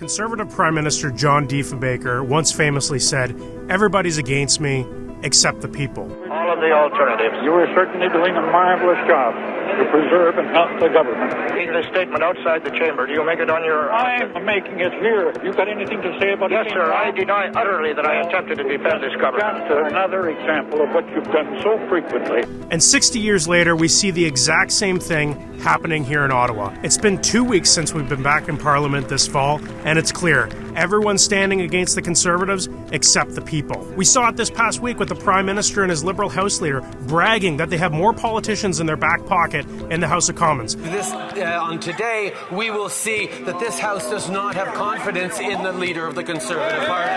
Conservative Prime Minister John Diefenbaker once famously said, "Everybody's against me except the people." All of the alternatives. You are certainly doing a marvelous job to preserve and help the government. Making this statement outside the chamber. Do you make it on your... I'm making it here. Have you got anything to say about it? Yes, sir. I deny utterly that I attempted to defend this government. That's another example of what you've done so frequently. And 60 years later, we see the exact same thing happening here in Ottawa. It's been 2 weeks since we've been back in Parliament this fall, and it's clear. Everyone's standing against the Conservatives except the people. We saw it this past week with the Prime Minister and his Liberal House Leader bragging that they have more politicians in their back pocket in the House of Commons. On today, we will see that this House does not have confidence in the leader of the Conservative Party.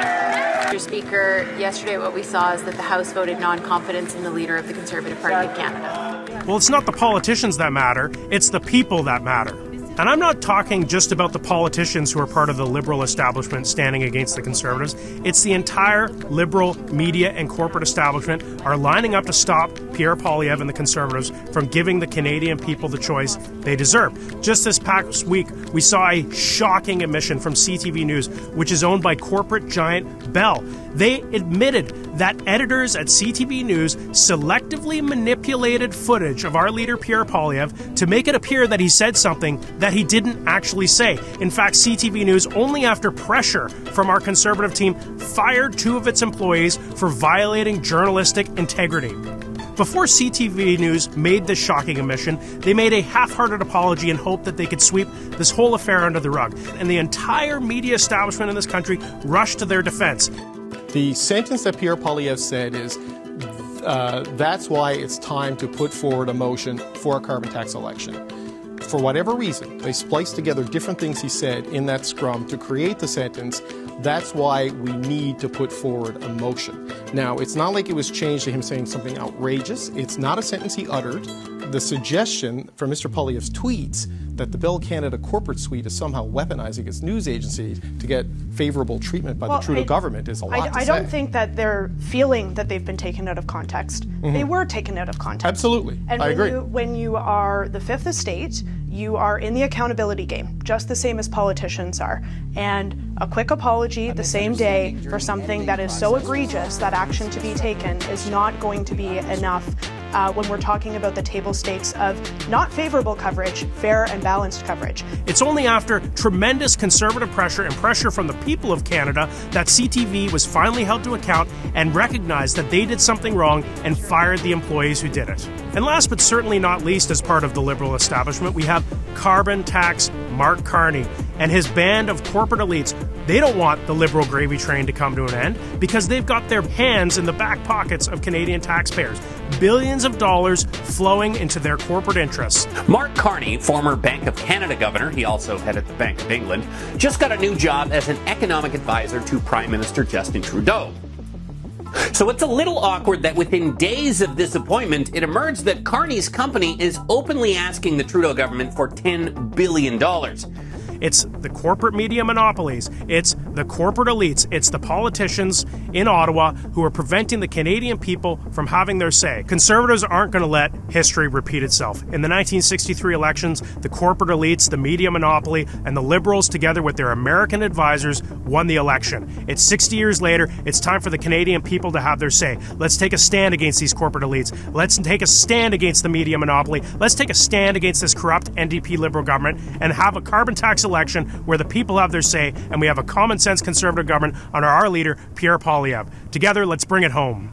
Mr. Speaker, yesterday what we saw is that the House voted non-confidence in the leader of the Conservative Party of Canada. Well, it's not the politicians that matter, it's the people that matter. And I'm not talking just about the politicians who are part of the Liberal establishment standing against the Conservatives. It's the entire Liberal media and corporate establishment are lining up to stop Pierre Poilievre and the Conservatives from giving the Canadian people the choice they deserve. Just this past week, we saw a shocking admission from CTV News, which is owned by corporate giant Bell. They admitted that editors at CTV News selectively manipulated footage of our leader Pierre Poilievre to make it appear that he said something that he didn't actually say. In fact, CTV News, only after pressure from our Conservative team, fired 2 of its employees for violating journalistic integrity. Before CTV News made this shocking admission, they made a half-hearted apology and hoped that they could sweep this whole affair under the rug. And the entire media establishment in this country rushed to their defense. The sentence that Pierre Poilievre said is, that's why it's time to put forward a motion for a carbon tax election. For whatever reason, they spliced together different things he said in that scrum to create the sentence, that's why we need to put forward a motion. Now, it's not like it was changed to him saying something outrageous. It's not a sentence he uttered. The suggestion from Mr. Poilievre's tweets that the Bell Canada corporate suite is somehow weaponizing its news agency to get favorable treatment by the Trudeau government is a lot to say. I don't think that they're feeling that they've been taken out of context. Mm-hmm. They were taken out of context. Absolutely. And I agree. When you are the Fifth Estate, you are in the accountability game, just the same as politicians are. And a quick apology the same day for something that is so egregious that action to be taken is not going to be enough when we're talking about the table stakes of not favorable coverage, fair and balanced coverage. It's only after tremendous Conservative pressure and pressure from the people of Canada that CTV was finally held to account and recognized that they did something wrong and fired the employees who did it. And last but certainly not least, as part of the Liberal establishment, we have carbon tax Mark Carney and his band of corporate elites. They don't want the Liberal gravy train to come to an end because they've got their hands in the back pockets of Canadian taxpayers. Billions of dollars flowing into their corporate interests. Mark Carney, former Bank of Canada governor, he also headed the Bank of England, just got a new job as an economic advisor to Prime Minister Justin Trudeau. So it's a little awkward that within days of this appointment, it emerged that Carney's company is openly asking the Trudeau government for $10 billion. It's the corporate media monopolies, it's the corporate elites, it's the politicians in Ottawa who are preventing the Canadian people from having their say. Conservatives aren't going to let history repeat itself. In the 1963 elections, the corporate elites, the media monopoly, and the Liberals, together with their American advisors, won the election. It's 60 years later, it's time for the Canadian people to have their say. Let's take a stand against these corporate elites. Let's take a stand against the media monopoly. Let's take a stand against this corrupt NDP Liberal government and have a carbon tax election where the people have their say and we have a common sense Conservative government under our leader, Pierre Poilievre. Together, let's bring it home.